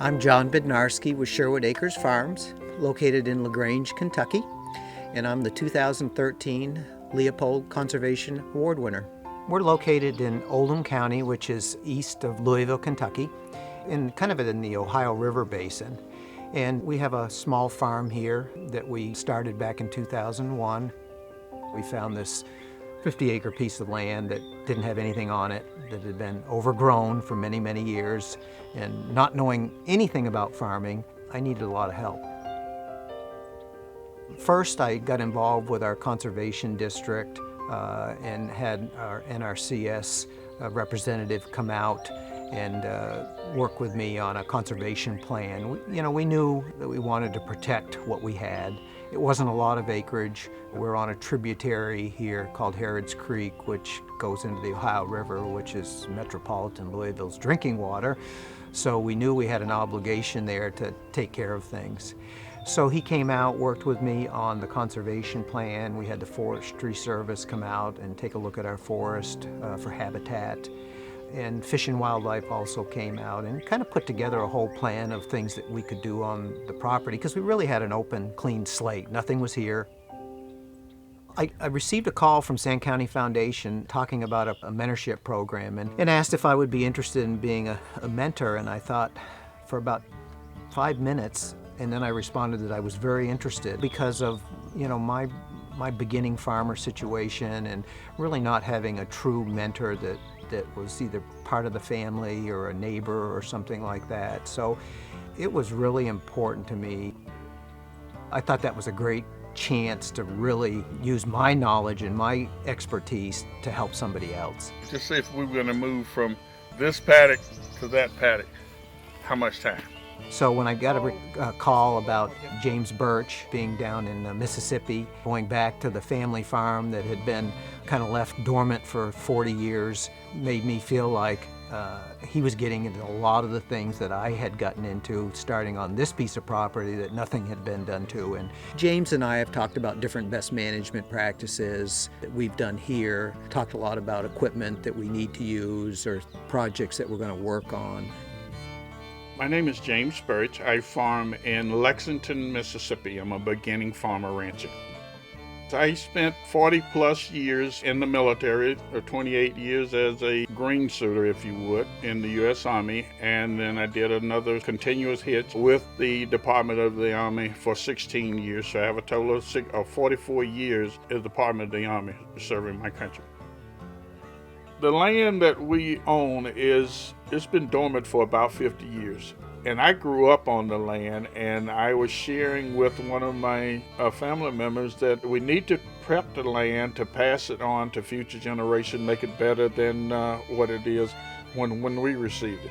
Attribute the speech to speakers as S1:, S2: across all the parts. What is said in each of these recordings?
S1: I'm Jon Bednarski with Sherwood Acres Farms, located in LaGrange, Kentucky, and I'm the 2013 Leopold Conservation Award winner. We're located in Oldham County, which is east of Louisville, Kentucky, kind of in the Ohio River Basin. And we have a small farm here that we started back in 2001. We found this 50-acre piece of land that didn't have anything on it, that had been overgrown for many, many years. And not knowing anything about farming, I needed a lot of help. First, I got involved with our conservation district and had our NRCS representative come out and work with me on a conservation plan. We knew that we wanted to protect what we had. It wasn't a lot of acreage. We're on a tributary here called Harrods Creek, which goes into the Ohio River, which is metropolitan Louisville's drinking water. So we knew we had an obligation there to take care of things. So he came out, worked with me on the conservation plan. We had the Forestry Service come out and take a look at our forest for habitat. And Fish and Wildlife also came out and kind of put together a whole plan of things that we could do on the property, because we really had an open, clean slate. Nothing was here. I received a call from Sand County Foundation talking about a mentorship program and asked if I would be interested in being a mentor. And I thought for about 5 minutes, and then I responded that I was very interested because of my beginning farmer situation and really not having a true mentor that was either part of the family or a neighbor or something like that. So it was really important to me. I thought that was a great chance to really use my knowledge and my expertise to help somebody else.
S2: Just say if we were going to move from this paddock to that paddock, how much time?
S1: So when I got a call about James Burch being down in Mississippi, going back to the family farm that had been kind of left dormant for 40 years, made me feel like he was getting into a lot of the things that I had gotten into starting on this piece of property that nothing had been done to. And James and I have talked about different best management practices that we've done here, talked a lot about equipment that we need to use or projects that we're going to work on.
S2: My name is James Burch. I farm in Lexington, Mississippi. I'm a beginning farmer rancher. I spent 40 plus years in the military, or 28 years as a green suiter, if you would, in the U.S. Army. And then I did another continuous hitch with the Department of the Army for 16 years. So I have a total of 44 years in the Department of the Army serving my country. The land that we own it's been dormant for about 50 years. And I grew up on the land, and I was sharing with one of my family members that we need to prep the land to pass it on to future generations, make it better than what it is when we received it.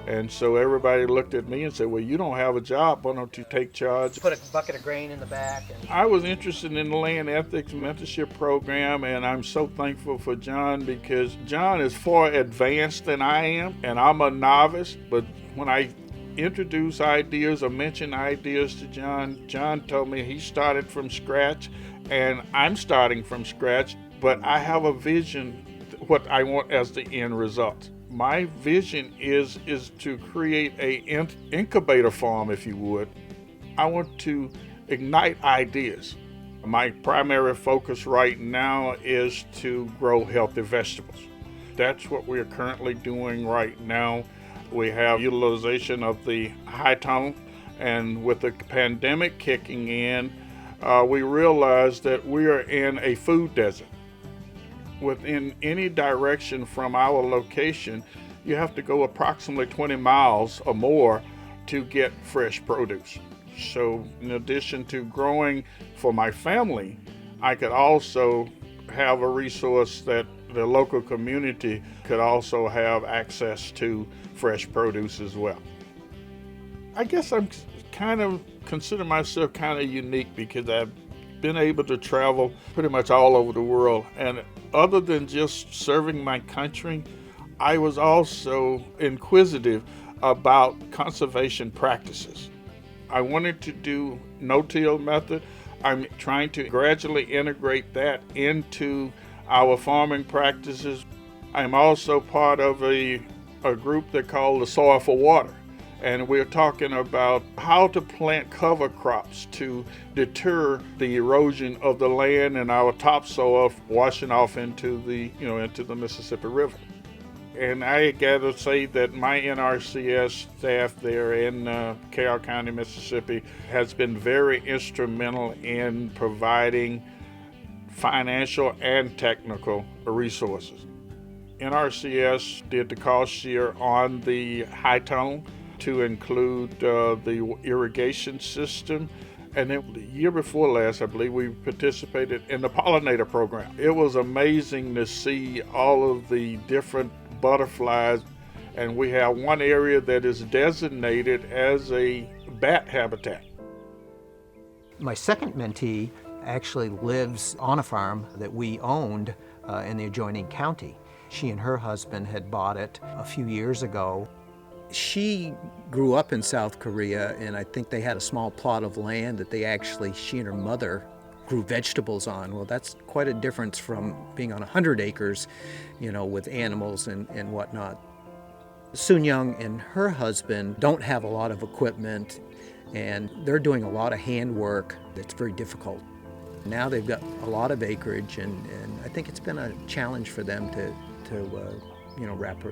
S2: And so everybody looked at me and said, well, you don't have a job, why don't you take charge?
S1: Put a bucket of grain in the back.
S2: I was interested in the land ethics mentorship program, and I'm so thankful for Jon, because Jon is far advanced than I am, and I'm a novice. But when I introduce ideas or mention ideas to Jon told me he started from scratch, and I'm starting from scratch, but I have a vision, what I want as the end result. My vision is to create a incubator farm, if you would. I want to ignite ideas. My primary focus right now is to grow healthy vegetables. That's what we're currently doing right now. We have utilization of the high tunnel, and with the pandemic kicking in, we realized that we are in a food desert. Within any direction from our location, you have to go approximately 20 miles or more to get fresh produce. So in addition to growing for my family, I could also have a resource that the local community could also have access to fresh produce as well. I guess I'm kind of consider myself kind of unique because I've been able to travel pretty much all over the world. And other than just serving my country, I was also inquisitive about conservation practices. I wanted to do no-till method. I'm trying to gradually integrate that into our farming practices. I'm also part of a group they call the Soil for Water. And we're talking about how to plant cover crops to deter the erosion of the land and our topsoil washing off into the Mississippi River. And I gotta say that my NRCS staff there in Carroll County, Mississippi, has been very instrumental in providing financial and technical resources. NRCS did the cost share on the high tunnel to include the irrigation system. And then the year before last, I believe we participated in the pollinator program. It was amazing to see all of the different butterflies. And we have one area that is designated as a bat habitat.
S1: My second mentee actually lives on a farm that we owned in the adjoining county. She and her husband had bought it a few years ago. She grew up in South Korea, and I think they had a small plot of land that she and her mother grew vegetables on. Well, that's quite a difference from being on 100 acres, with animals and whatnot. Soonnyoung and her husband don't have a lot of equipment, and they're doing a lot of handwork that's very difficult. Now they've got a lot of acreage, and I think it's been a challenge for them to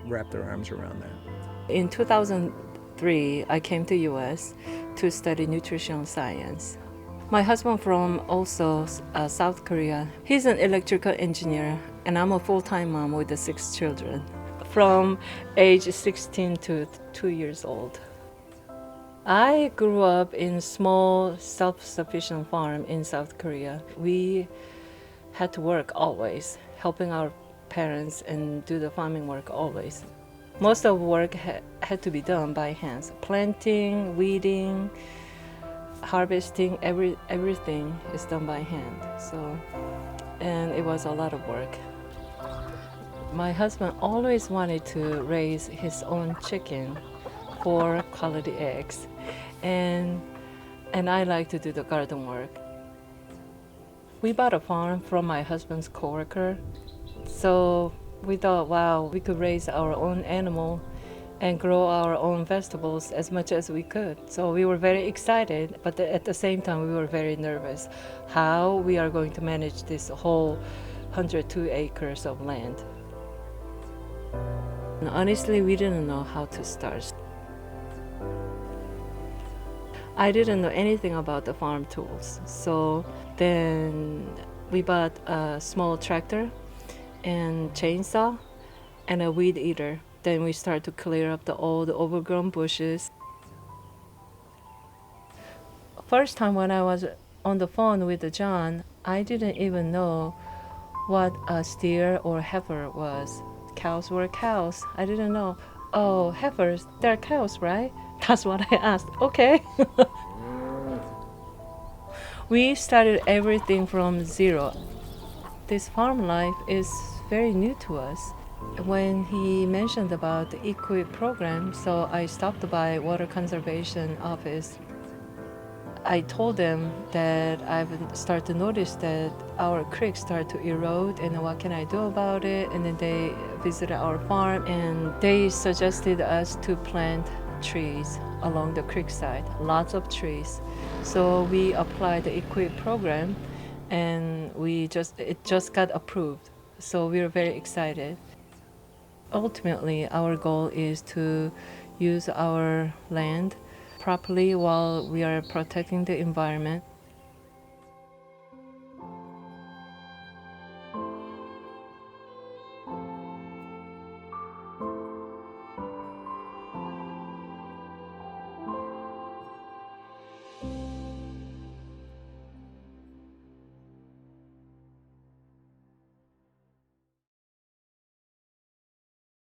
S1: wrap their arms around that.
S3: In 2003, I came to U.S. to study nutrition science. My husband from also South Korea. He's an electrical engineer, and I'm a full-time mom with the 6 children, from age 16 to 2 years old. I grew up in a small self-sufficient farm in South Korea. We had to work always, helping our parents and do the farming work always. Most of the work had to be done by hands. Planting, weeding, harvesting, everything is done by hand. And it was a lot of work. My husband always wanted to raise his own chicken for quality eggs. And I like to do the garden work. We bought a farm from my husband's coworker. So we thought, wow, we could raise our own animal and grow our own vegetables as much as we could. So we were very excited, but at the same time, we were very nervous how we are going to manage this whole 102 acres of land. And honestly, we didn't know how to start. I didn't know anything about the farm tools. So then we bought a small tractor and chainsaw and a weed eater. Then we started to clear up all the overgrown bushes. First time when I was on the phone with Jon, I didn't even know what a steer or heifer was. Cows were cows. I didn't know. Oh, heifers, they're cows, right? That's what I asked. Okay. We started everything from zero. This farm life is very new to us. When he mentioned about the EQUIP program, so I stopped by Water Conservation Office. I told them that I've started to notice that our creeks start to erode and what can I do about it? And then they visited our farm and they suggested us to plant trees along the creek side, lots of trees. So we applied the EQUIP program and it just got approved. So we were very excited. Ultimately, our goal is to use our land properly while we are protecting the environment.